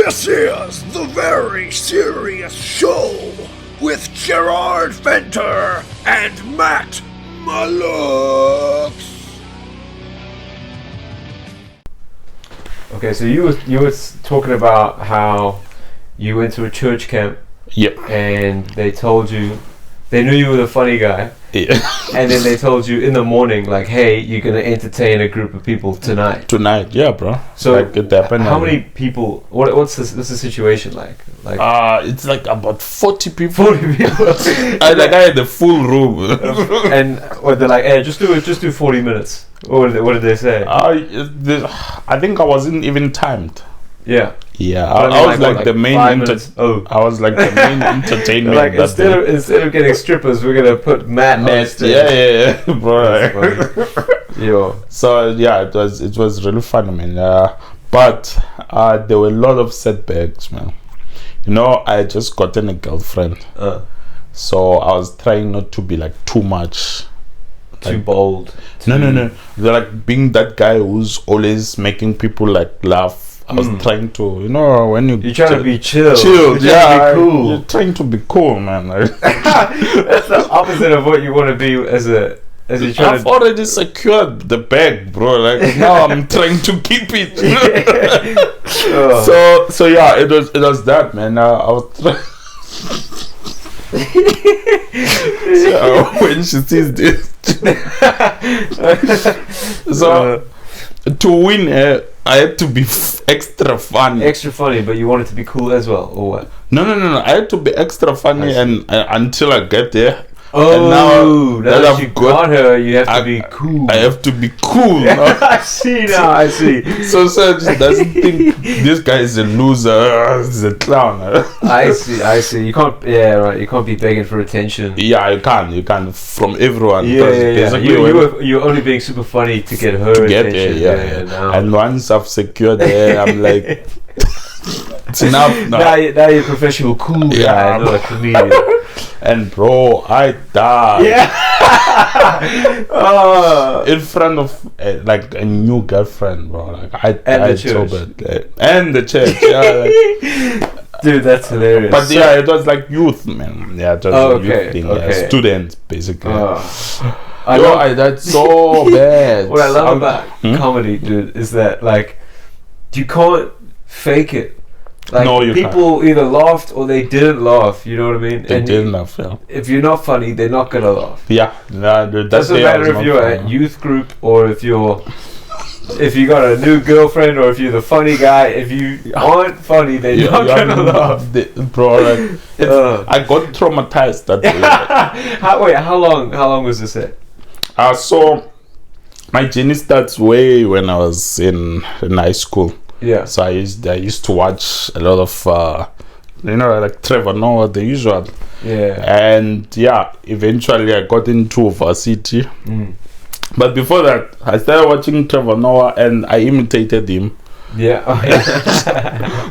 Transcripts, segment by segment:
This is the Very Serious Show with Jerard Venter and Mat Maluks. Okay, so you were talking about how you went to a church camp. Yep. And they told you, they knew you were the funny guy. Yeah. And then they told you in the morning, like, hey, you're gonna entertain a group of people tonight. Tonight, yeah, bro. So like it happened. How many people? What's the situation like? Like, it's like about 40 people. 40 people. I had the full room. And what they're like, hey, just do 40 minutes. What did they say? I think I wasn't even timed. Yeah. Yeah, I was like the main. I was like the main entertainment. Like instead of getting strippers, we're gonna put Mat on stage. Yeah, bro. Yo. So yeah, it was really funny, man. But there were a lot of setbacks, man. You know, I had just gotten a girlfriend, so I was trying not to be like too much. Too bold. No. They're like being that guy who's always making people like laugh. I was trying to, you know, when you're trying to be chill. You're trying to be cool. You're trying to be cool, man. That's the opposite of what you want to be as you try I've already secured the bag, bro. Like now I'm trying to keep it. So yeah, it was that, man. I was trying. So when she sees this, so to win her, I had to be extra funny. Extra funny, but you wanted to be cool as well, or what? No. I had to be extra funny and until I get there. Oh, now that you got her, you have to be cool. I have to be cool. I see now. I see. So just doesn't think this guy is a loser. He's a clown. I see. You can't. Yeah, right. You can't be begging for attention. Yeah, you can from everyone. Yeah. You're only being super funny to get her attention. Yeah. And once I've secured her, I'm like, it's enough now. Now you're a professional cool guy, not a comedian. And bro, I died. Yeah. In front of like a new girlfriend, bro. Like the church. So bad. And the church. Yeah. Like, dude, that's hilarious. But yeah, it was like youth, man. Yeah, it was a youth thing. Okay. Yeah, students, basically. I that's so bad. What I love about comedy, dude, is that like you can't fake it. Like, no, you people either laughed or they didn't laugh. You know what I mean? They didn't laugh. Yeah. If you're not funny, they're not gonna laugh. Yeah. Doesn't matter if you're a youth group or if you got a new girlfriend or if you're the funny guy. If you aren't funny, they're not gonna laugh. Bro, like, I got traumatized that day. How long was this set? So my journey starts way when I was in high school. Yeah. So I used to watch a lot of like Trevor Noah, the usual. Yeah. And yeah, eventually I got into varsity. But before that, I started watching Trevor Noah and I imitated him. Yeah.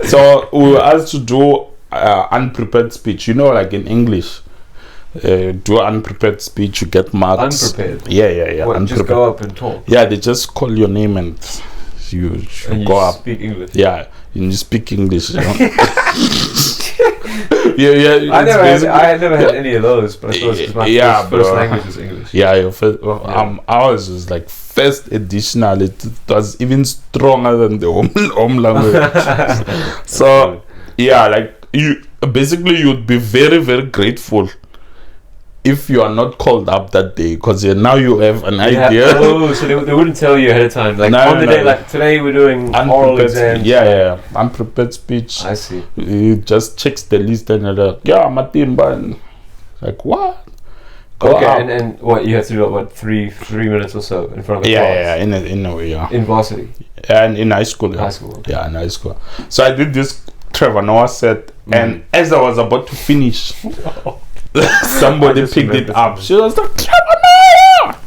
So we were asked to do unprepared speech. You know, like in English, do unprepared speech, you get marks. Unprepared? Yeah. What, just go up and talk? Yeah, they just call your name and you go up. Speak English. Yeah, you speak English. You know? I never had any of those, but I thought my first language was English. Yeah, ours was like first additional. It was even stronger than the home language. So yeah, like you'd be very, very grateful if you are not called up that day, because now you have an idea. Oh, so they wouldn't tell you ahead of time. Like on the day, like today we're doing oral exams. Yeah, unprepared speech. I see. You just checks the list and you're like, yeah, Matimba. And like, what? And what you have to do? What 3 minutes or so in front of the class? Yeah, in a way, yeah. In varsity. And in high school. Yeah. High school. Yeah, in high school. So I did this Trevor Noah set, and as I was about to finish. Somebody picked it up. She was like, Trevor Noah!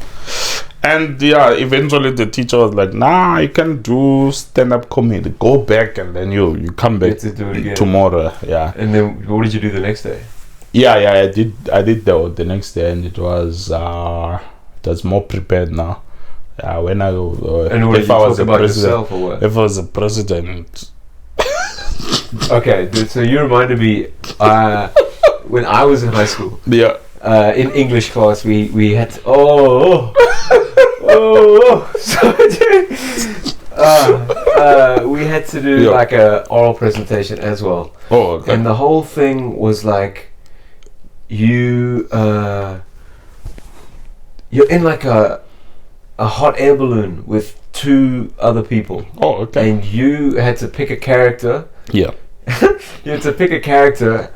And yeah, eventually the teacher was like, nah, you can do stand-up comedy. Go back and then you come back to do it again tomorrow. Yeah. And then what did you do the next day? Yeah, I did the next day, and it was more prepared now. When I and what, if I was a president, yourself or what? If I was a president, Okay, dude, so you reminded me when I was in high school. Yeah. In English class, we had to, we had to do like a oral presentation as well. Oh, okay. And the whole thing was like you're in like a hot air balloon with 2 other people. Oh, okay. And you had to pick a character. Yeah. You had to pick a character.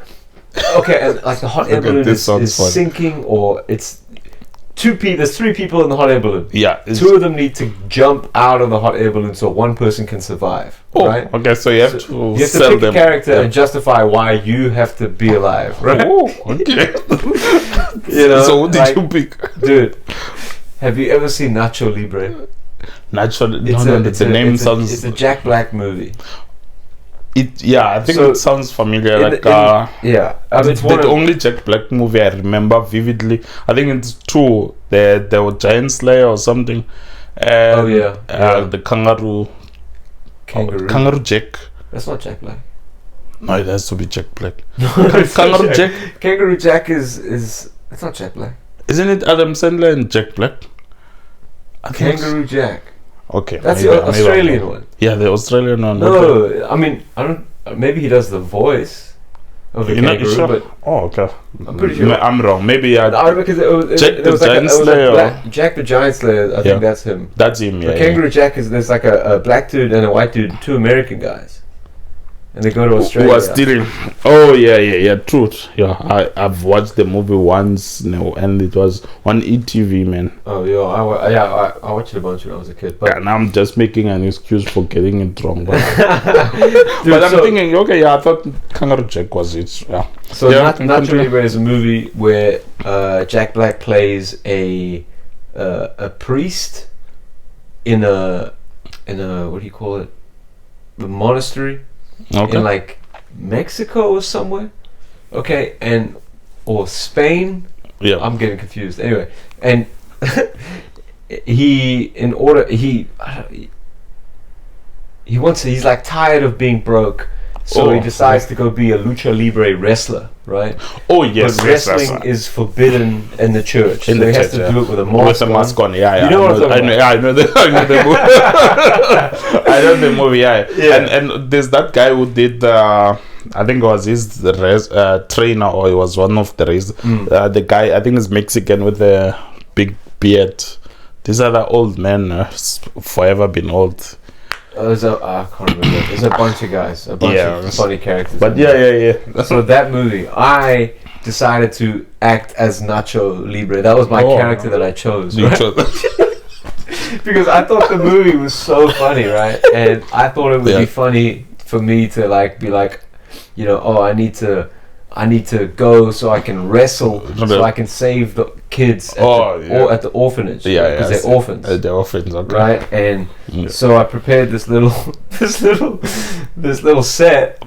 Okay, and like the hot air balloon is sinking, or it's 2 people. There's 3 people in the hot air balloon. Yeah. 2 of them need to jump out of the hot air balloon so 1 person can survive. Oh, right? Okay, so you have to sell pick a character and justify why you have to be alive, right? Oh, okay. You know, so what did you pick? Dude, have you ever seen Nacho Libre? Nacho, the name sounds... It's a Jack Black movie. I think it sounds familiar. It's the only Jack Black movie I remember vividly. I think it's 2. There were Giant Slayer or something. And, the Kangaroo Jack. That's not Jack Black. No, it has to be Jack Black. Kangaroo Jack. Kangaroo Jack is it's not Jack Black. Isn't it Adam Sandler and Jack Black? Kangaroo Jack. Okay, that's the Australian one. Yeah, the Australian one. No, I mean, I don't. Maybe he does the voice of the kangaroo, sure? But okay. I'm pretty sure. I'm wrong. Maybe because Jack the Giant Slayer. Jack the Giant Slayer. I think that's him. That's him. Yeah. But Kangaroo Jack is like a black dude and a white dude, 2 American guys, and they go to Australia. Who are stealing? Oh yeah. Truth. Yeah, I've watched the movie once, and it was on ETV, man. Oh yeah, I watched it a bunch when I was a kid. But now I'm just making an excuse for getting it wrong. But, but I'm thinking, okay, I thought Kangaroo Jack was it. Yeah. So Nacho Libre is a movie where Jack Black plays a priest in a what do you call it? The monastery. Okay. In like Mexico or somewhere, okay, or Spain. Yeah, I'm getting confused. Anyway, and he's like tired of being broke, so he decides to go be a lucha libre wrestler, right? Oh yes, but wrestling is forbidden in the church. In so the he has church, to do it with a mask. With a mask on, yeah. You know what I'm talking about? I know the movie. I know the movie, yeah. And there's that guy who did. I think it was his trainer, or he was one of the race. The guy, I think, is Mexican with a big beard. These are the old men, forever been old. I can't remember. There's a bunch of guys, a bunch of funny characters. But yeah. So that movie, I decided to act as Nacho Libre. That was my character that I chose. Right? Because I thought the movie was so funny, right? And I thought it would be funny for me to be like, you know, I need to go so I can wrestle, so I can save the kids at the orphanage. Yeah, because they're orphans. They're orphans, okay. Right, and so I prepared this little set.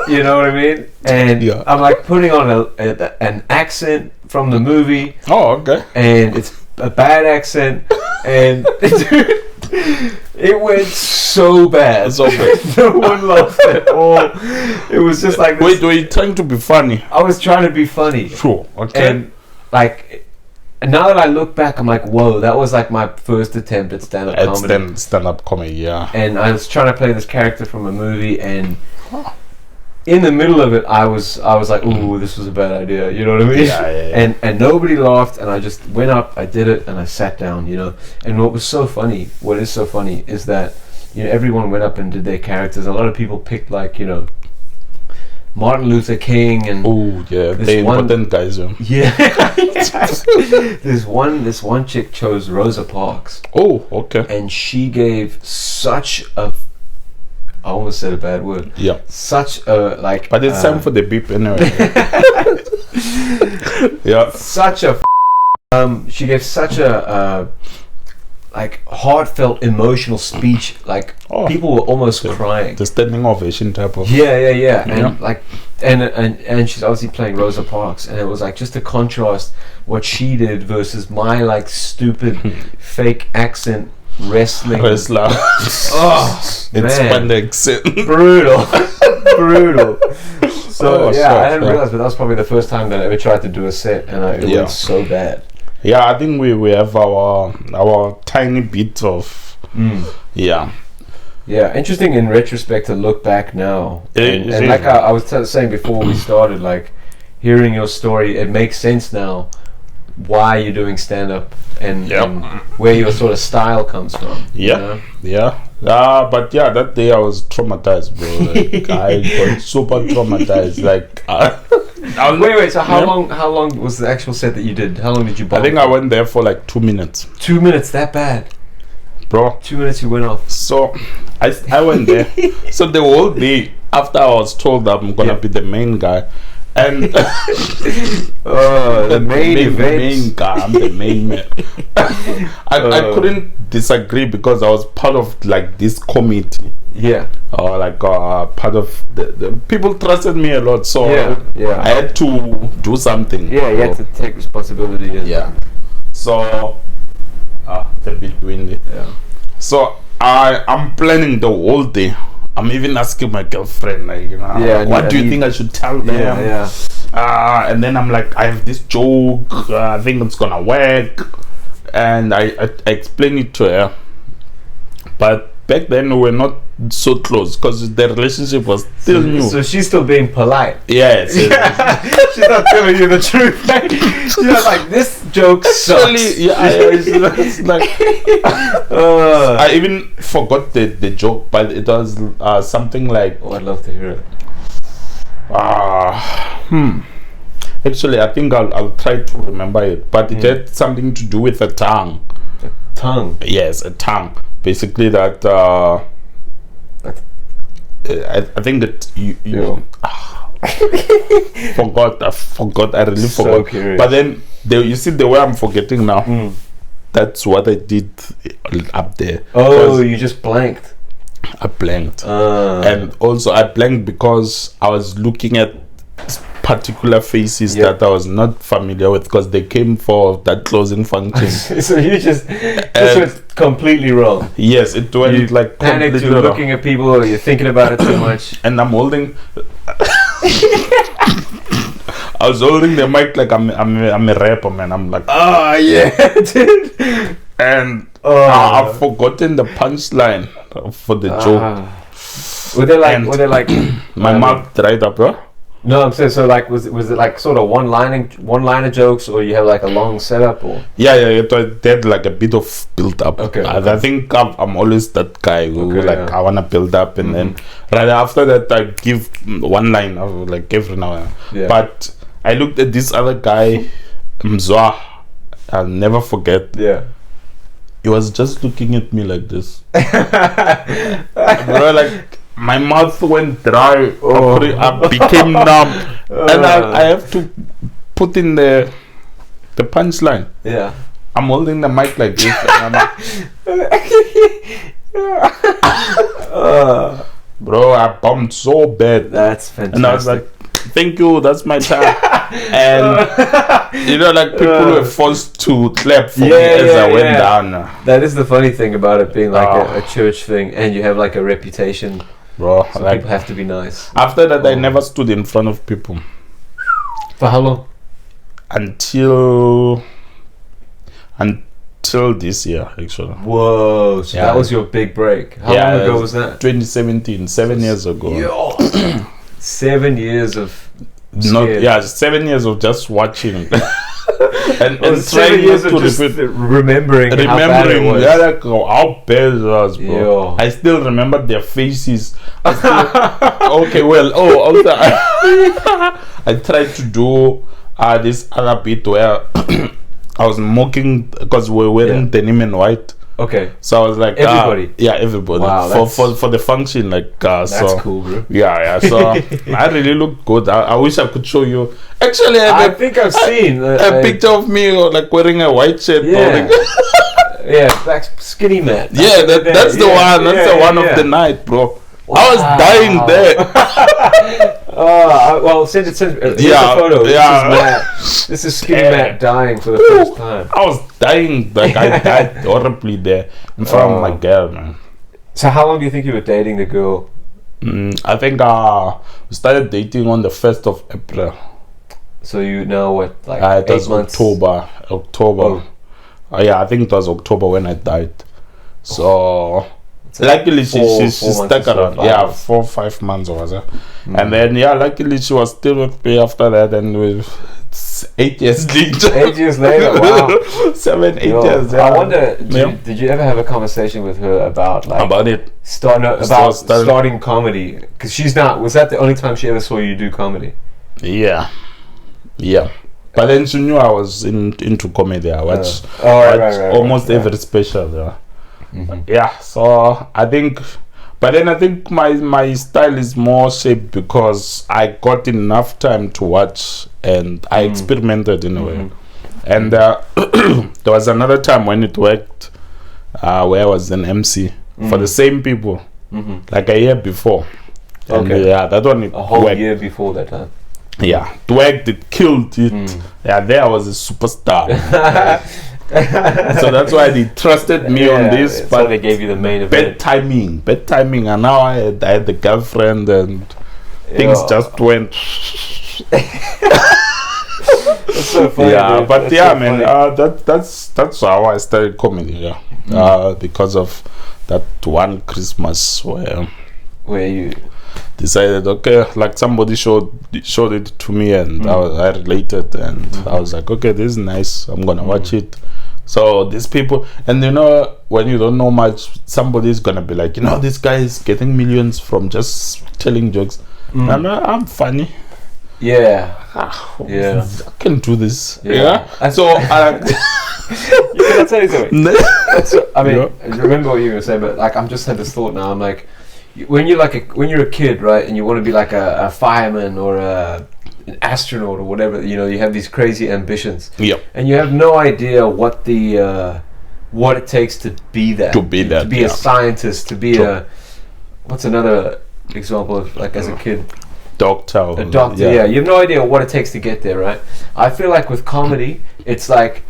You know what I mean? And I'm like putting on an accent from the movie. Oh, okay. And it's a bad accent, and dude, it went so bad. No one laughed at all. It was just like this. Wait, were you trying to be funny? I was trying to be funny. Sure. Okay. And now that I look back, I'm like, whoa, that was like my first attempt at stand-up comedy. Stand-up comedy, yeah. And I was trying to play this character from a movie, and in the middle of it, I was like, ooh, this was a bad idea. You know what I mean? Yeah. And nobody laughed, and I just went up, I did it, and I sat down, you know. And what is so funny is that, you know, everyone went up and did their characters. A lot of people picked, like, you know, Martin Luther King and the important guys. This one chick chose Rosa Parks. Oh, okay. And she gave such a, I almost said a bad word. Yeah. Such a But it's time for the beep anyway. Yeah. Such a. She gave such a heartfelt, emotional speech. Like people were almost crying. The standing ovation type of. Yeah. And she's obviously playing Rosa Parks, and it was like just to contrast what she did versus my like stupid fake accent wrestler. Oh, it's man. spandex. Brutal. So I didn't realize, but that was probably the first time that I ever tried to do a set, and it went so bad. Yeah, I think we have our tiny bit of Yeah, interesting in retrospect to look back now. And like I was saying before we started, like hearing your story, it makes sense now why you're doing stand-up and where your sort of style comes from. But that day I was traumatized, bro. Like, I got super traumatized. Like, wait. So how long was the actual set that you did? How long did you? I think I went there for like 2 minutes. 2 minutes? That bad, bro? 2 minutes you went off. So I went there. So the whole day after I was told that I'm gonna be the main guy. And the main guy, I'm the main man. I couldn't disagree because I was part of like this committee. Yeah. Or like part of the people trusted me a lot, so I had to do something. Yeah, you had to take responsibility. So it's a bit windy. Yeah. So I'm planning the whole day. I'm even asking my girlfriend, like, what do you think I should tell them? And then I'm like, I have this joke. I think it's gonna work, and I explain it to her. But back then we were not so close because the relationship was still new. So she's still being polite. Yes. She's not telling you the truth. She's not like, this joke sucks. It's like I even forgot the joke, but it was something like. Oh, I'd love to hear it. Actually, I think I'll try to remember it, but it had something to do with a tongue. A tongue? Yes, a tongue. Basically, that I think that you forgot. I really forgot. Curious. But then you see the way I'm forgetting now. That's what I did up there. Oh, you just blanked. I blanked, and also I blanked because I was looking at particular faces that I was not familiar with because they came for that closing function. So you just went completely wrong. Yes, it went like panicked. You're looking at people, or you're thinking about it too much. And I'm holding. I was holding the mic like I'm a rapper, man. I'm like, dude. And I've forgotten the punchline for the joke. Were they like my mouth dried up, bro? No, I'm saying, so like was it like sort of one-liner jokes, or you have like a long setup, or? Yeah, it had like a bit of build up. Okay. I think I'm always that guy who I wanna build up, and then right after that I give one line of like every now and then. Yeah. But I looked at this other guy, Mzwa. I'll never forget. Yeah. He was just looking at me like this. Bro, like. My mouth went dry. I became numb, and I have to put in the punchline. Yeah, I'm holding the mic like this, and I'm bro, I bumped so bad. That's fantastic. And I was like, "Thank you, that's my time." And like people were forced to clap for me as I went down. That is the funny thing about it being like a church thing, and you have like a reputation. Bro, so like, people have to be nice. After that, I never stood in front of people. For how long? Until this year, actually. Whoa! So that was your big break. How long ago was that? 2017, 7 years ago. 7 years of 7 years of just watching. and 7 years of just remembering how bad it was. Like how bad it was, bro. Yo. I still remember their faces. Also, I tried to do this other bit where I was mocking because we were wearing denim and white. Okay. So I was like, everybody. Everybody. Wow, for the function, like that's cool, bro. Yeah. So I really look good. I wish I could show you. Actually, I think I've seen a picture of me like wearing a white shirt. Yeah, black skinny man. That's the one. That's the one of the night, bro. Wow. I was dying there. Well, send it. Here's a photo. This is skinny Matt dying for the first time. I was dying. Like, I died horribly there in front of my girl, man. So how long do you think you were dating the girl? I think we started dating on the 1st of April. So you know what, like it 8 was months? October. Yeah, I think it was October when I died. So luckily she stuck around. 4 or 5 months or so. And then luckily she was still with me after that, and it's 8 years later. 8 years later, wow. 7, 8 years. I wonder, did you ever have a conversation with her about it? Starting comedy? Because was that the only time she ever saw you do comedy? Yeah. But then she knew I was into comedy. I watched almost every special. Yeah. So I think my style is more shaped because I got enough time to watch and I experimented in a way. And there was another time when it worked, where I was an MC for the same people, like a year before. And that one a whole year before that time. Yeah, it worked, it killed it. Yeah, there I was a superstar. So that's why they trusted me on this. But they gave you the main event. Bad timing. And now I had the girlfriend and things just went. That's so funny. Yeah, dude. but that's yeah, so man, that's how I started comedy. Because of that one Christmas where you decided, okay, like somebody showed it to me, and I related, and I was like, okay, this is nice, I'm gonna watch it. So these people, and when you don't know much, somebody's gonna be like, this guy is getting millions from just telling jokes, and I'm funny. Yeah. I can do this. Yeah. And so I'll tell you something. I remember what you were going to say, but like I'm just had this thought now. I'm like, when you're a kid, right, and you want to be like a fireman or an astronaut or whatever, you have these crazy ambitions. Yep. And you have no idea what it takes to be that. To be a scientist, to be what's another example of, like, as a kid? A doctor, yeah. You have no idea what it takes to get there, right? I feel like with comedy, it's like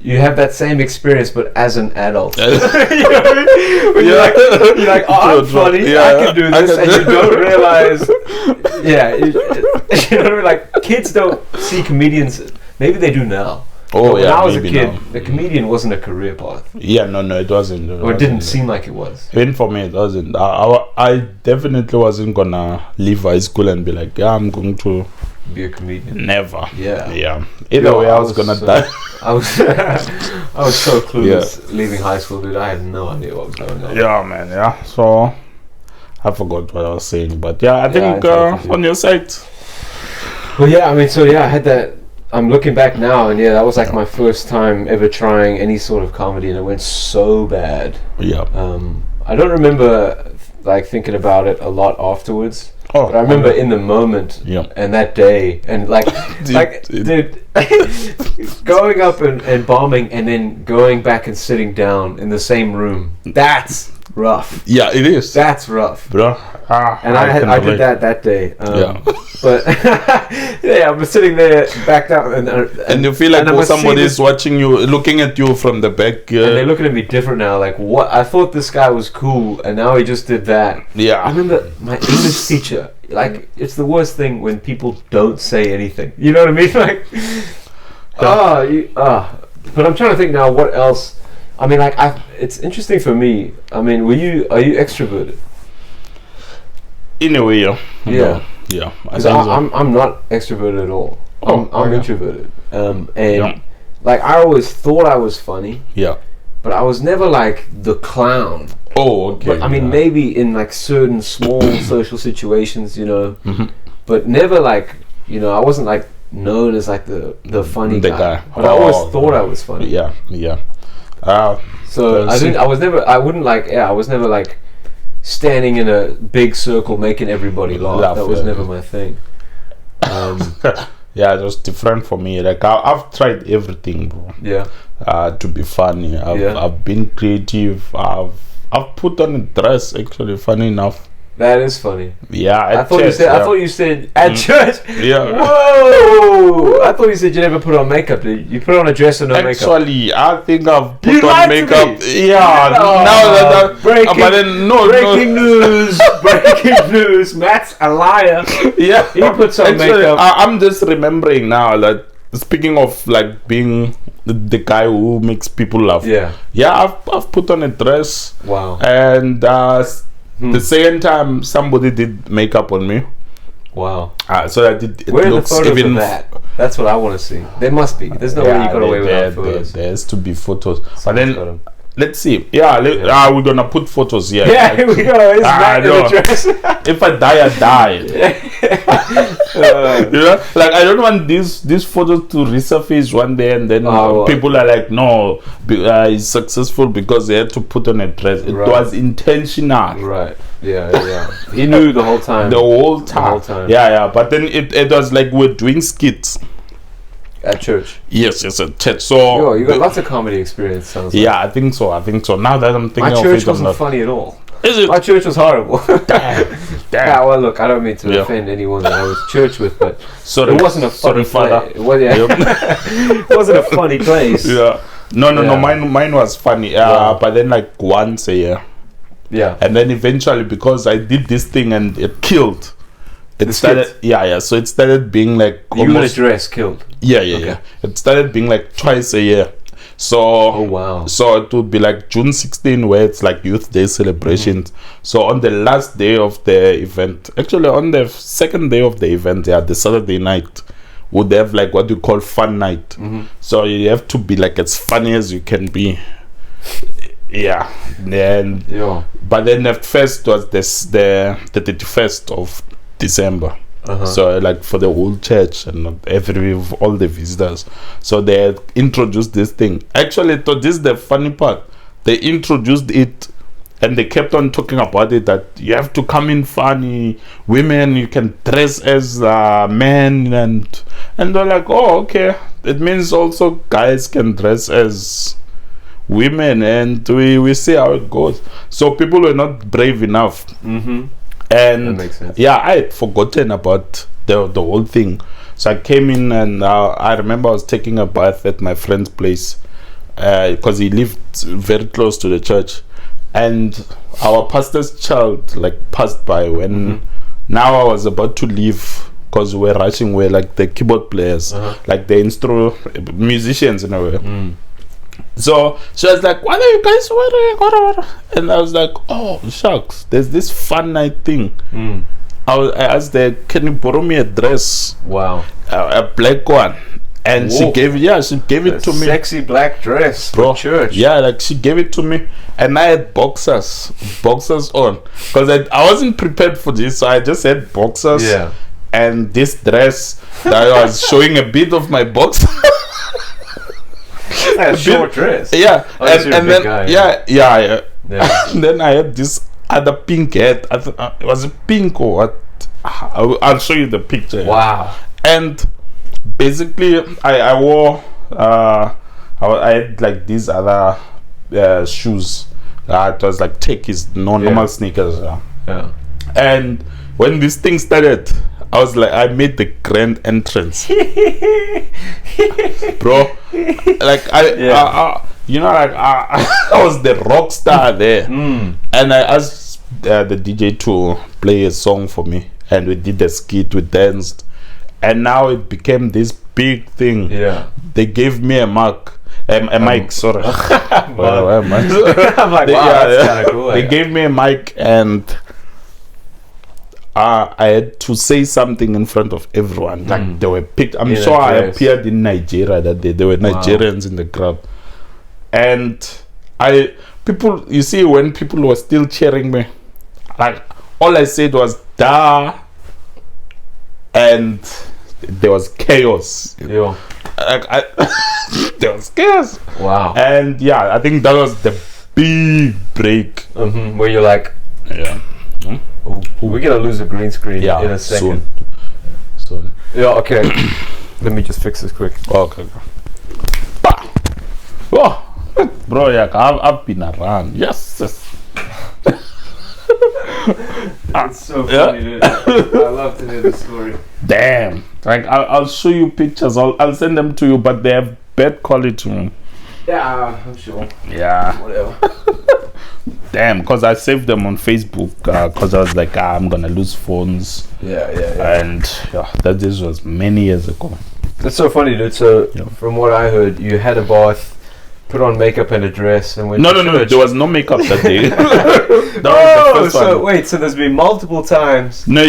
you have that same experience, but as an adult. You know what I mean? When you're like, oh, I'm funny, I can do this, and you don't realize, you know what I mean? Like, kids don't see comedians, maybe they do now. Oh, when I was a kid, the comedian wasn't a career path. Yeah, no, it wasn't. Or it didn't seem like it was. Even for me, it wasn't. I definitely wasn't gonna leave high school and be like, I'm going to be a comedian. Never. Yeah. Either way, I was gonna die. I was so clueless leaving high school, dude. I had no idea what was going on. Yeah, man. Yeah. So I forgot what I was saying, but I think on your side. Well, I had that. I'm looking back now, and that was like my first time ever trying any sort of comedy, and it went so bad. Yeah. I don't remember like thinking about it a lot afterwards. But I remember in the moment and that day, and like, dude, going up and bombing, and then going back and sitting down in the same room. That's rough. Yeah, it is. That's rough, bro. And I did that day. But I was sitting there backed out, and you feel like somebody is watching you, looking at you from the back. And they're looking at me different now. Like, what? I thought this guy was cool, and now he just did that. Yeah. I remember my English teacher. Like, it's the worst thing when people don't say anything. You know what I mean? Like, but I'm trying to think now. What else? I mean, like, it's interesting for me. I mean, are you extroverted? In a way, yeah. Yeah. Yeah. I'm not extroverted at all. I'm introverted. Like, I always thought I was funny. Yeah. But I was never like the clown. Oh, okay. But I mean, maybe in like certain small social situations, but never like, I wasn't like known as like the funny guy. But I always thought I was funny. Yeah. So I was never like standing in a big circle making everybody laugh. That was never my thing. Yeah, it was different for me. Like I've tried everything, bro. Yeah. To be funny. I've been creative. I've put on a dress, actually, funny enough. That is funny. Yeah, I thought you said at church. Yeah. Whoa! I thought you said you never put on makeup. Did you put on a dress and no makeup? Actually, I think I've put You on lied to makeup. me. Yeah. Now that breaking, but then breaking news. Breaking news. Matt's a liar. Yeah. He puts on Actually, makeup. I'm just remembering now that speaking of like being the guy who makes people laugh. Yeah. Yeah, I've put on a dress. Wow. And the second time somebody did makeup on me. Wow. So that it Where are the looks photos even of that? That's what I want to see. There must be. There's no way you got away without photos. There has to be photos. Someone's but then got 'em. let's see. We're gonna put photos here. Yeah, here we go. It's Matt in the dress. If I die, I die. You know, like I don't want these photos to resurface one day and then people are like, no, he's successful because they had to put on a dress. It was intentional. Right. Yeah. He knew the whole time. The whole time. Yeah. But then it was like we're doing skits. At church. Yes, at church. So you got lots of comedy experience. Sounds like. Yeah, I think so. Now that I'm thinking my of church it, wasn't funny at all. Is it? My church was horrible. Damn. Yeah, well, look, I don't mean to offend anyone that I was church with, but sorry, it wasn't a funny father. It wasn't a funny place. Yeah. No. Mine was funny. But then like once a year. Yeah. And then eventually, because I did this thing and it killed. It started, so it started being like you got a dress killed. Yeah. It started being like twice a year. So oh wow. So it would be like June 16, where it's like Youth Day celebrations. So on the last day of the event, actually on the second day of the event, the Saturday night, would have like what you call fun night. So you have to be like as funny as you can be. Yeah. But then the first was the 31st of December. So like for the whole church and all the visitors. So they had introduced this thing. Actually, this is the funny part. They introduced it and they kept on talking about it, that you have to come in funny. Women, you can dress as men, and they're like, oh, okay. It means also guys can dress as women, and we see how it goes. So people were not brave enough. And that makes sense. Yeah, I had forgotten about the whole thing. So I came in and I remember I was taking a bath at my friend's place because he lived very close to the church, and our pastor's child like passed by when now I was about to leave, because we're rushing. We're like the keyboard players, like the musicians in a way. So she was like, what are you guys wearing? And I was like, oh shucks, there's this fun night thing. I asked her, can you borrow me a dress? Wow. A black one. And she gave it to me. Sexy black dress, bro. For church. Yeah, like she gave it to me, and I had boxers on, because I wasn't prepared for this, so I just had boxers. Yeah. And this dress that was showing a bit of my box. A short dress. Yeah. And then guy, yeah. And then I had this other pink hat. It was pink or what? I'll show you the picture. Wow. And basically, I wore. I had like these other shoes. It was like Techies, normal sneakers. Yeah. And when this thing started, I was like, I made the grand entrance, bro. Like I was the rock star there, and I asked the DJ to play a song for me, and we did a skit, we danced, and now it became this big thing. Yeah, they gave me a mic. Sorry. I'm like, wow, that's kind of cool. They gave me a mic, and I had to say something in front of everyone. Like they were picked. I'm sure I appeared in Nigeria that day. There were Nigerians in the crowd, and you see, when people were still cheering me, like all I said was "da," and there was chaos. Yeah. There was chaos. Wow. And yeah, I think that was the big break. Where you're like, yeah. We're gonna lose a green screen in a second. Soon. Yeah, okay. Let me just fix this quick. Okay. Oh, bro, yeah, I've been around. Yes. It's so funny, dude. I love to hear the story. Damn. Like, I'll show you pictures. I'll send them to you, but they have bad quality. Yeah, I'm sure. Yeah. Whatever. Damn, because I saved them on Facebook because I was like, I'm going to lose phones. Yeah. And this was many years ago. That's so funny, dude. So, from what I heard, you had a bath, put on makeup and a dress, and went to church. There was no makeup that day. That was the first one. Wait, so there's been multiple times. No.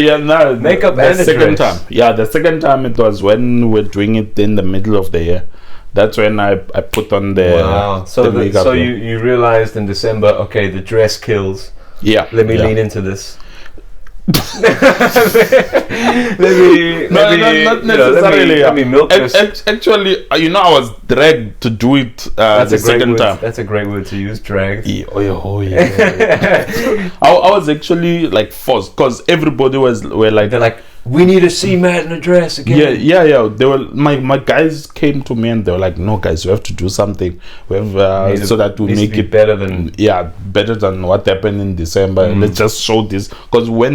Makeup the and a second dress. time. Yeah, the second time it was when we're doing it in the middle of the year. That's when I put on the So the makeup. so you realized in December, okay, the dress kills. Yeah. Let me lean into this. Not necessarily. Let me milk this. Actually, I was dragged to do it the second time. That's a great word to use, dragged. Yeah. I was actually like forced because everybody were like, they're like, we need to see Matt in a dress again. Yeah. They were my guys came to me and they were like, no guys, you have to do something. We have so that we make it better than better than what happened in December. Let's just show this because we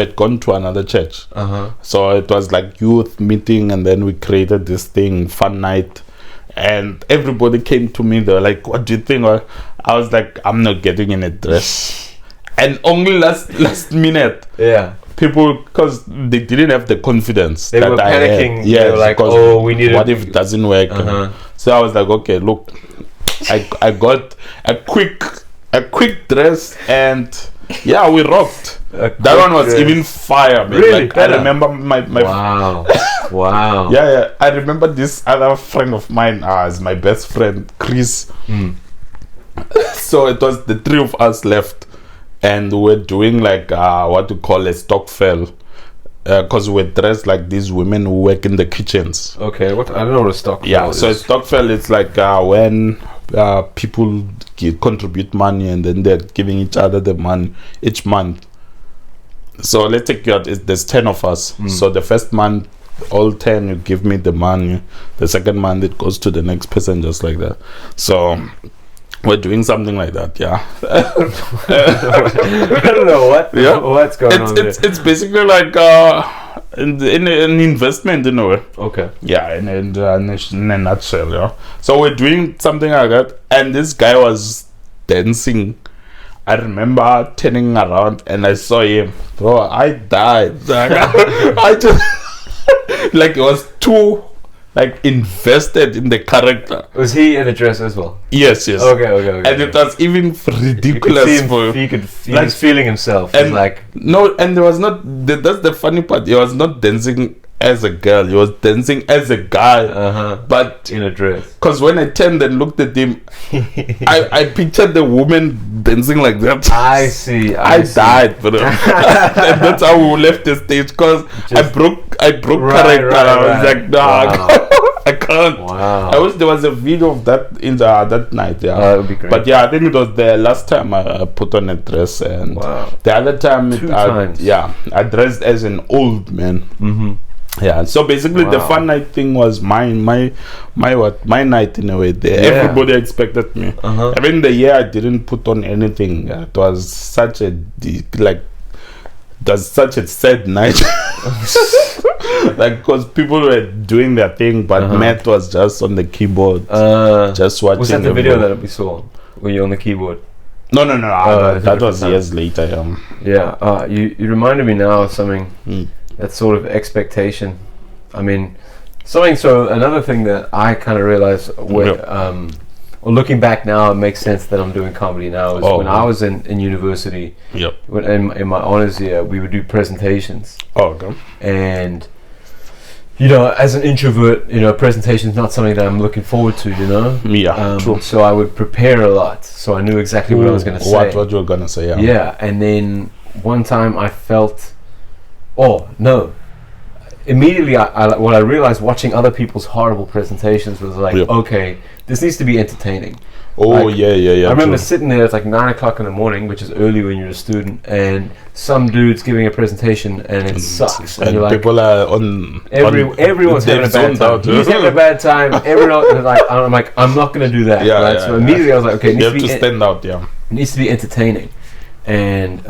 had gone to another church. So it was like youth meeting, and then we created this thing, fun night, and everybody came to me. They were like, what do you think? I was like, I'm not getting in a dress. And only last minute, people, because they didn't have the confidence. They were panicking. They were like, oh, we need. What if it doesn't work? So I was like, okay, look, I got a quick dress, and we rocked. That one was even fire, man. Really? Like, I remember my wow. Yeah. I remember this other friend of mine, is my best friend, Chris. So it was the three of us left, and we're doing like what you call a stock fell, because we're dressed like these women who work in the kitchens. Okay, what? I don't know what a stock fell is. So a stock fell, it's like when people contribute money and then they're giving each other the money each month. So let's take you out. There's 10 of us. So the first month, all 10, you give me the money. The second month, it goes to the next person, just like that. So we're doing something like that, I don't know what's going on. It's basically like in an investment, in a way. Okay. Yeah, in a nutshell, So we're doing something like that, and this guy was dancing. I remember turning around and I saw him. Bro, I died. I just like it was too invested in the character. Was he in a dress as well? Yes. Okay. And it was even ridiculous for him. He was feeling himself. And and there was not. That's the funny part. He was not dancing as a girl. He was dancing as a guy, but in a dress. Because when I turned and looked at him, I pictured the woman dancing like that. I see. I died, bro. And that's how we left the stage, because I broke character. I was like, nah, I can't. Wow. I wish there was a video of that in that night. That would be great. But I think it was the last time I put on a dress, and the other time Two times. I dressed as an old man. Yeah, so basically the fun night thing was my night in a way. Everybody expected me. Even the year I didn't put on anything. It was such a sad night. Because people were doing their thing, but Matt was just on the keyboard, just watching. Was that the video that we saw? Were you on the keyboard? No. That was years later. You reminded me now of something. That sort of expectation. I mean, another thing that I kind of realized looking back now, it makes sense that I'm doing comedy now. Is when I was in university, in my honors year, we would do presentations. And as an introvert, presentation is not something that I'm looking forward to. True. So I would prepare a lot, so I knew exactly what I was going to say. What you were going to say? Yeah, and then one time I felt. Immediately, what I realized watching other people's horrible presentations was like, okay, this needs to be entertaining. I remember sitting there, it's like 9 o'clock in the morning, which is early when you're a student, and some dude's giving a presentation and it sucks. And you're like, people are on. Everyone's having a bad time. He's having a bad time. I'm like, I'm not going to do that. So immediately I was like, okay, you have to stand out. It needs to be entertaining, and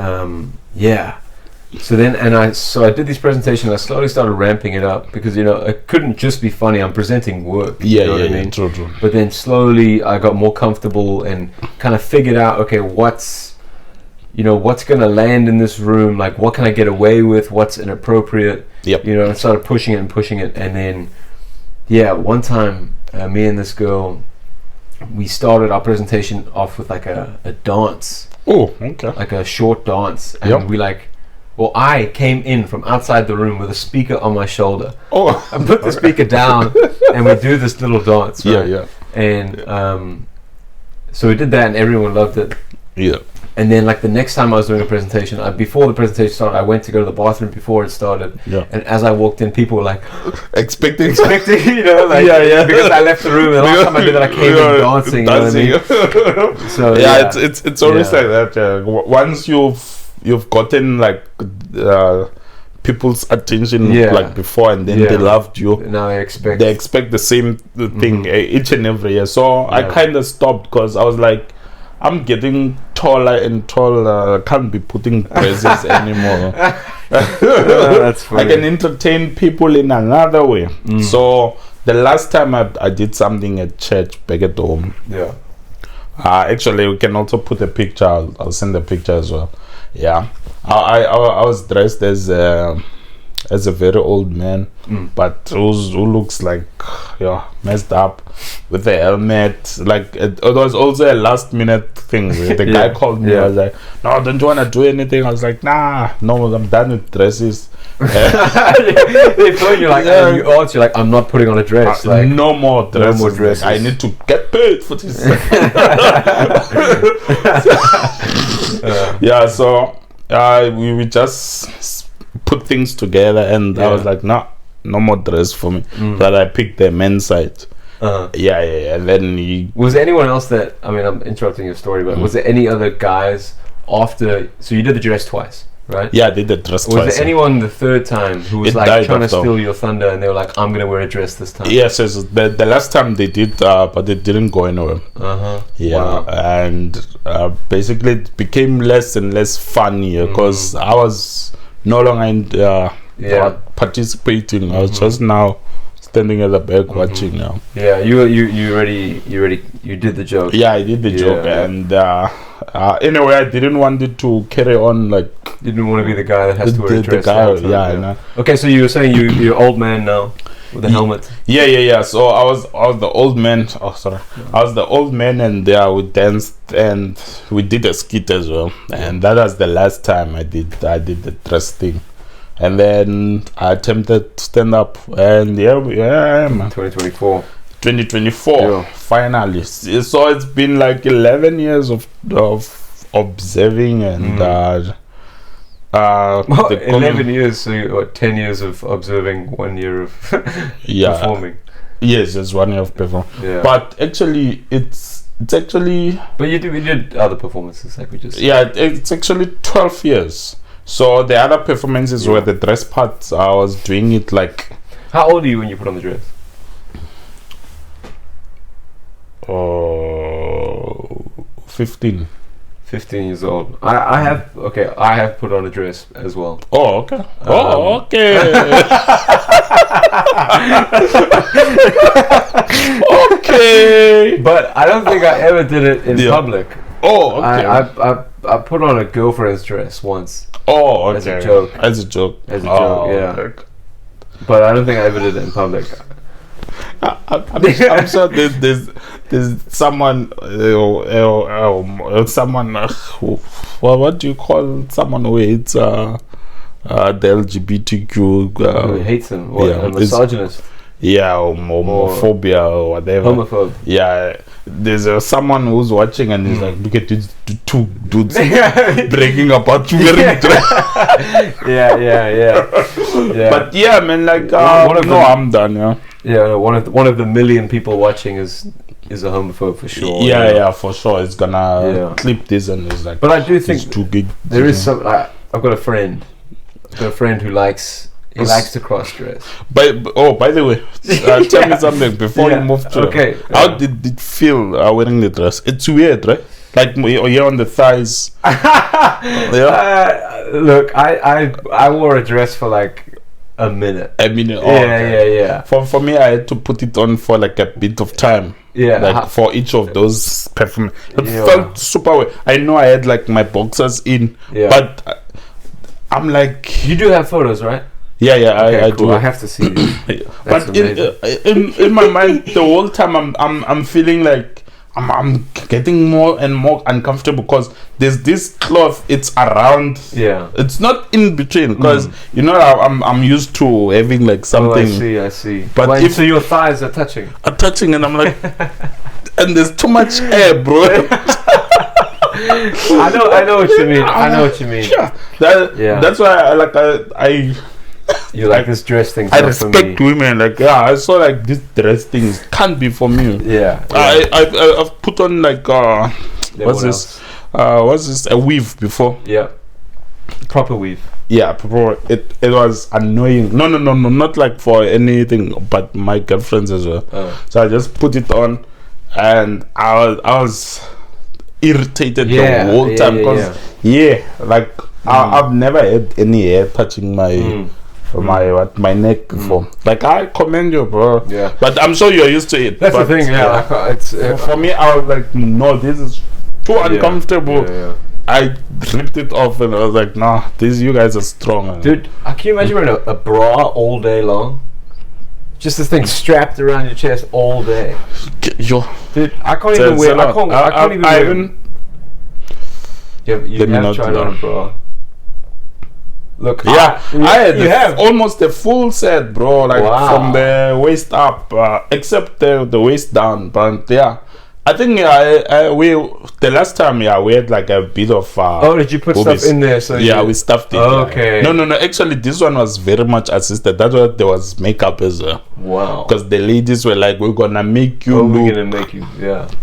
So then, I did this presentation. I slowly started ramping it up because it couldn't just be funny. I'm presenting work. Yeah, what I mean? True. But then slowly, I got more comfortable and kind of figured out, okay, what's gonna land in this room? Like, what can I get away with? What's inappropriate? Yep. And started pushing it, and then, one time, me and this girl, we started our presentation off with like a dance. Oh, okay. Like a short dance, and I came in from outside the room with a speaker on my shoulder. Oh, I put the speaker down, and we do this little dance. Right? Yeah. And so we did that, and everyone loved it. Yeah. And then, like the next time I was doing a presentation, before the presentation started, I went to go to the bathroom before it started. Yeah. And as I walked in, people were like expecting, because I left the room. And the last time I did that, I came in dancing. You know what I mean? So it's always like that. Once you've gotten like people's attention like before, and then they loved you. Now they expect the same thing each and every year. So I kind of stopped because I was like, I'm getting taller and taller. I can't be putting braces anymore. That's funny. I can entertain people in another way. So the last time I did something at church back at home. Yeah. Actually, we can also put a picture. I'll send the picture as well. Yeah. I was dressed as a very old man, but who looks like messed up with the helmet. Like it was also a last minute thing. The guy called me. I was like, "No, don't you want to do anything?" I was like, "Nah, no, I'm done with dresses." They phone you like, and you answer, you're like, "I'm not putting on a dress." Like, no more dresses. No more dresses. Like, I need to get paid for this. So we just put things together, and I was like, no more dress for me. But I picked the men's side. And then was there anyone else that, I mean, I'm interrupting your story, but was there any other guys after? So you did the dress twice, right? Yeah, I did the dress twice. Was there anyone the third time who was like trying to steal your thunder, and they were like, I'm gonna wear a dress this time? Yes, the last time they did, but it didn't go anywhere. Wow. And basically it became less and less funny because I was no longer participating. I was just now standing at the back watching now. Yeah, you did the joke. Yeah, I did the joke, and anyway, I didn't want it to carry on. Like, you didn't want to be the guy that has to wear a dress. I know. Okay, so you were saying you're old man now with a helmet. Yeah. So I was the old man. Oh, sorry. I was the old man, and we danced and we did a skit as well. And that was the last time I did the dress thing. And then I attempted to stand up, and I am. 2024, finally. So it's been like 11 years of observing, and 11 years, so 10 years of observing, 1 year of performing. Yes, it's 1 year of performing. Yeah. But actually, it's actually. But we did other performances, like we just. Yeah, it's actually 12 years. So the other performances were the dress parts. I was doing it like. How old are you when you put on the dress? 15. 15 years old. I have put on a dress as well. Oh, okay. Okay. Okay. But I don't think I ever did it in public. Oh, okay. I put on a girlfriend's dress once. Oh, okay. As a joke. Yeah. Okay. But I don't think I ever did it in public. I'm sure there's someone what do you call someone who hates the LGBTQ who hates them, a misogynist, or homophobia or whatever. Homophobe. Yeah, there's someone who's watching and he's like, look at these two dudes bragging about you wearing dress. Yeah. But man, like I'm done. Yeah, one of the million people watching is a homophobe for sure. Yeah, for sure. It's gonna clip this and it's like. But I do think there is some. I've got a friend who likes. He likes to cross dress. By the way, tell me something before you move to. Okay. How did it feel wearing the dress? It's weird, right? like here on the thighs. Look, I wore a dress for like a minute. I mean, Yeah. For me, I had to put it on for like a bit of time. Yeah, like for each of those perform. It felt super weird. I know I had like my boxers in, but I'm like, you do have photos, right? Yeah, okay, I cool. do. I have to see this. But in my mind, the whole time I'm feeling like I'm getting more and more uncomfortable because there's this cloth. It's around. Yeah. It's not in between because you know I'm used to having like something. Oh, I see. But if so, your thighs are touching. And I'm like, and there's too much air, bro. I know what you mean. I know what you mean. Yeah. That's why I you like this dress thing. I respect women. Like I saw like this dress things can't be for me. Yeah. I've put on like what's this? What's this? A weave before. Yeah. Proper weave. Yeah, proper. It was annoying. No, not like for anything, but my girlfriends as well. So I just put it on, and I was irritated the whole time because like I've never had any hair touching my my neck before. Like I commend you, bro. Yeah, but I'm sure you're used to it. That's the thing. It's for me. I was like, no, this is too uncomfortable. I ripped it off and I was like, nah, you guys are strong. Dude, can you imagine wearing a bra all day long? Just this thing strapped around your chest all day. Dude, I can't even wear. I can't even. You have tried on a bra. Look, I had almost a full set, bro. Like from the waist up, except the waist down. But I think the last time we had like a bit of. Did you put stuff in there? So we stuffed it. Okay. No. Actually, this one was very much assisted. That's why there was makeup as well. Wow. Because the ladies were like, "We're gonna make you look. We're gonna make you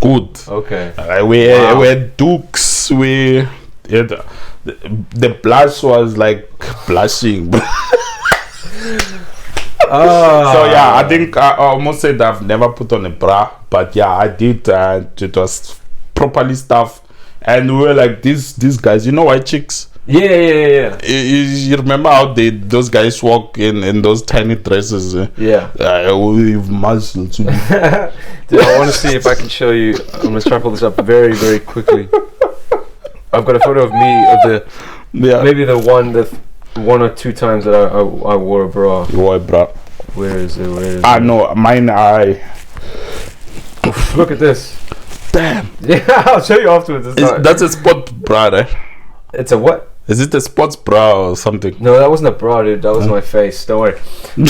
good." Okay. We had dukes. The blush was like blushing. So I think I almost said I've never put on a bra, but I did. It was properly stuffed, and we were like these guys. You know, white chicks. Yeah. You remember how those guys walk in those tiny dresses? With muscles. Dude, I want to see if I can show you. I'm gonna try to pull this up very, very quickly. I've got a photo of me maybe the one or two times that I wore a bra. You wore a bra. Where is it? No, mine. Look at this. Damn. Yeah, I'll show you afterwards. That's a sport bra, right? It's a what? Is it a sports bra or something? No, that wasn't a bra, dude. That was my face. Don't worry.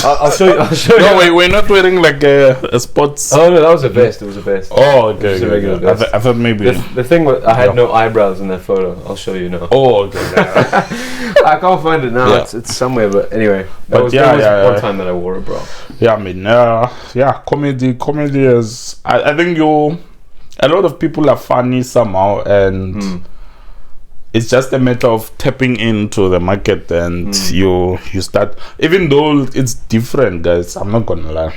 I'll show you. No, wait, we're not wearing like a sports. Oh no, that was a vest. It was a vest. Oh, okay. It was a regular vest. I thought maybe the thing was I had no eyebrows in that photo. I'll show you now. Oh, okay. I can't find it now. It's somewhere, but anyway. That was one time that I wore a bra. Yeah, I mean, comedy is. I think a lot of people are funny somehow, and. It's just a matter of tapping into the market, and you start. Even though it's different, guys, I'm not gonna lie.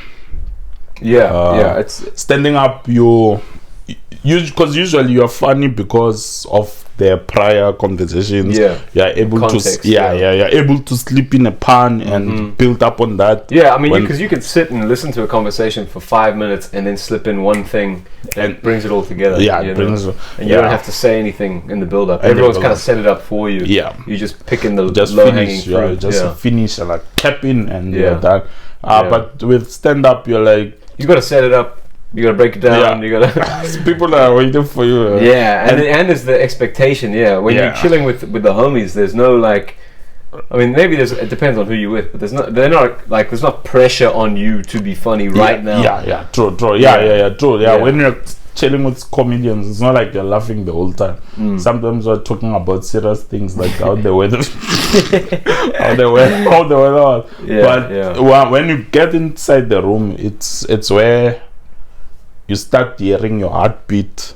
It's standing up. Because usually you are funny because of their prior conversations. You're able context, you're able to slip in a pun and build up on that. Yeah, I mean, because you can sit and listen to a conversation for 5 minutes and then slip in one thing that brings it all together. Yeah, and you don't have to say anything in the build-up. Everyone's kind of set it up for you. Yeah, you just pick in the low-hanging fruit. Finish and like cap in and you're done. But with stand-up, you're like you got to set it up. You gotta break it down. You gotta. People are waiting for you. And there's the expectation. When you're chilling with the homies, there's no like. I mean, maybe it depends on who you're with, but there's not pressure on you to be funny right now. True. True. When you're chilling with comedians, it's not like you're laughing the whole time. Sometimes we're talking about serious things like how the weather, how the weather was. But when you get inside the room, it's where you start hearing your heartbeat.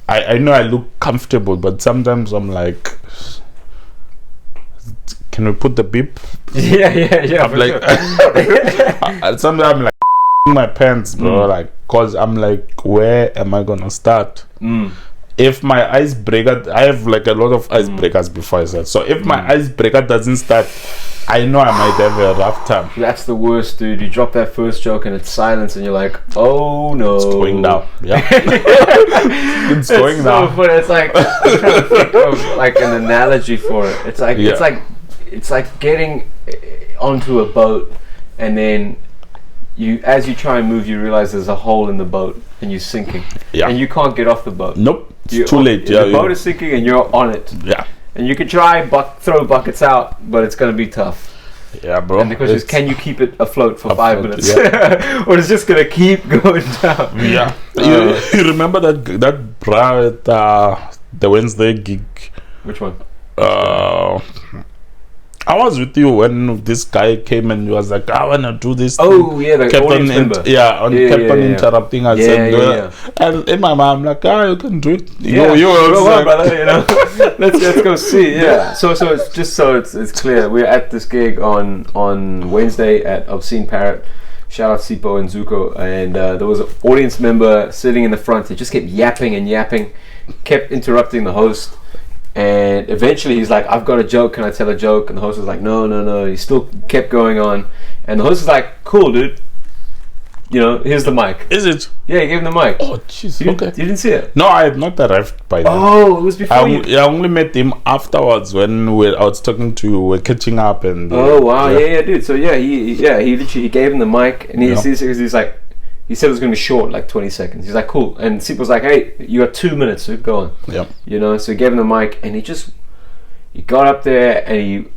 I know I look comfortable, but sometimes I'm like, can we put the beep? Yeah. I'm like, sometimes I'm like, my pants, bro. Like, cause I'm like, where am I gonna start? If my icebreaker, I have like a lot of icebreakers before I start. So if my icebreaker doesn't start, I know I might have a rough time. That's the worst, dude. You drop that first joke and it's silence, and you're like, "Oh no, it's going down." Yeah, it's going down. So funny. It's like I'm trying to think of like an analogy for it. It's like it's like getting onto a boat, and then as you try and move, you realize there's a hole in the boat, and you're sinking. Yeah, and you can't get off the boat. Nope, it's too late. The boat is sinking, and you're on it. Yeah. And you can try throw buckets out, but it's going to be tough. Yeah, bro. And the question is, can you keep it afloat for 5 minutes? Yeah. Or it's just going to keep going down? Yeah. You remember that bra at the Wednesday gig? Which one? I was with you when this guy came and he was like, I want to do this. Oh, yeah, the audience member. Kept on interrupting us. And in my mind, I'm like, you can do it. You on, brother, you know. let's go see. Yeah. So it's just it's clear. We're at this gig on Wednesday at Obscene Parrot. Shout out Sipo and Zuko. And there was an audience member sitting in the front. He just kept yapping, kept interrupting the host. And eventually he's like, I've got a joke, can I tell a joke? And the host was like, no. He still kept going on. And the host was like, cool, dude. You know, here's the mic. Is it? Yeah, he gave him the mic. Oh, jeez. Okay. You didn't see it? No, I had not arrived by then. Oh, it was before I only met him afterwards when I was talking to you. We're catching up and... oh, wow. Yeah, dude. So, he literally gave him the mic. And he's like... He said it was going to be short, like 20 seconds. He's like, cool. And Sipo's like, hey, you got 2 minutes, so go on. Yeah. You know, so he gave him the mic, and he got up there, and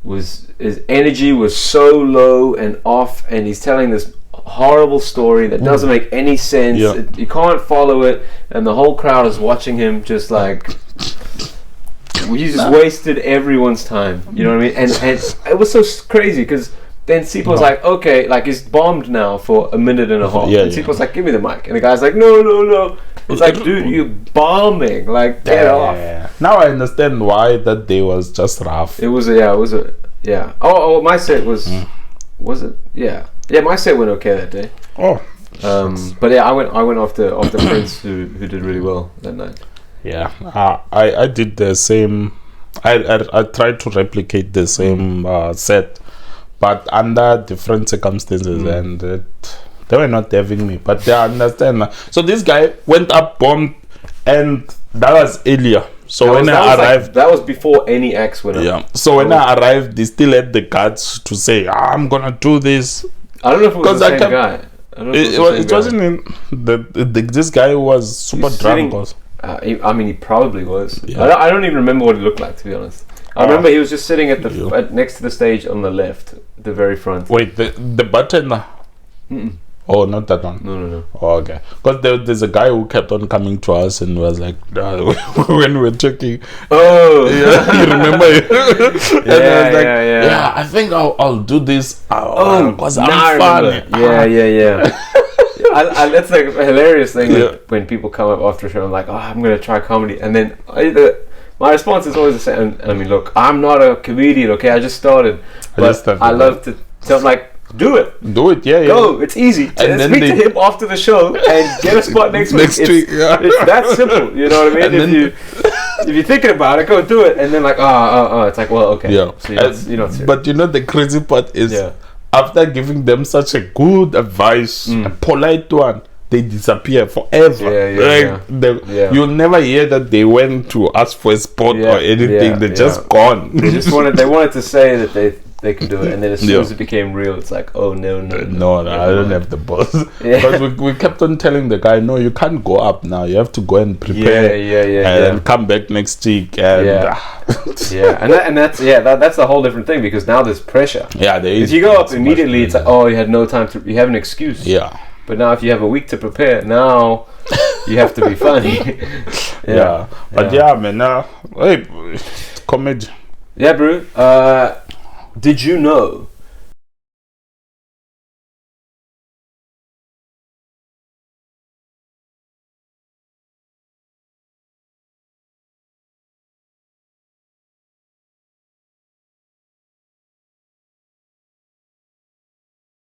his energy was so low and off, and he's telling this horrible story that doesn't make any sense. Yeah. You can't follow it, and the whole crowd is watching him just like... He just wasted everyone's time. You know what I mean? And it was so crazy, because... Then Sipo's like, okay, like he's bombed now for a minute and a half. And Sipo's like, give me the mic. And the guy's like, no. It's like, dude, you're bombing. Like, get off. Now I understand why that day was just rough. It was a. Oh, my set was it? Yeah. Yeah, my set went okay that day. Oh. But yeah, I went off the Prince who did really well that night. Yeah. I did the same. I tried to replicate the same set. But under different circumstances, and they were not having me. But they understand. So this guy went up, bombed, and that was earlier. So when I arrived, that was before any acts went up. Yeah. So when I arrived, they still had the guts to say, I'm gonna do this. I don't know if it was the same guy. It wasn't in this guy was super drunk. I mean, he probably was. Yeah. I don't even remember what he looked like, to be honest. I remember he was just sitting at the next to the stage on the left, the very front. Wait, the button? Oh, not that one. No. Oh, okay. Because there's a guy who kept on coming to us and was like, when we were checking. Oh, yeah, you remember? Yeah. I think I'll do this. Because I'm funny. Yeah. That's like a hilarious thing when people come up after a show. I'm like, I'm gonna try comedy, and then my response is always the same. I mean, look, I'm not a comedian, okay? I just started, but I love to tell them, like, do it, yeah. Go, it's easy. And then speak to him after the show and get a spot next week. It's that simple, you know what I mean? If you're thinking about it, go do it, and then like, it's like, well, okay. Yeah. So but you know the crazy part is, after giving them such a good advice, a polite one, they disappear forever. You'll never hear that they went to ask for a spot or anything. They're just gone. They wanted to say that they could do it, and then as soon as it became real, it's like, oh no, I don't have the balls. But we kept on telling the guy, no, you can't go up now. You have to go and prepare. And come back next week. And and that's a whole different thing, because now there's pressure. Yeah, there is. If you go up immediately, it's like, oh, you had no time to. You have an excuse. Yeah. But now, if you have a week to prepare, now you have to be funny. But man, hey, comedy. Yeah, bro. Did you know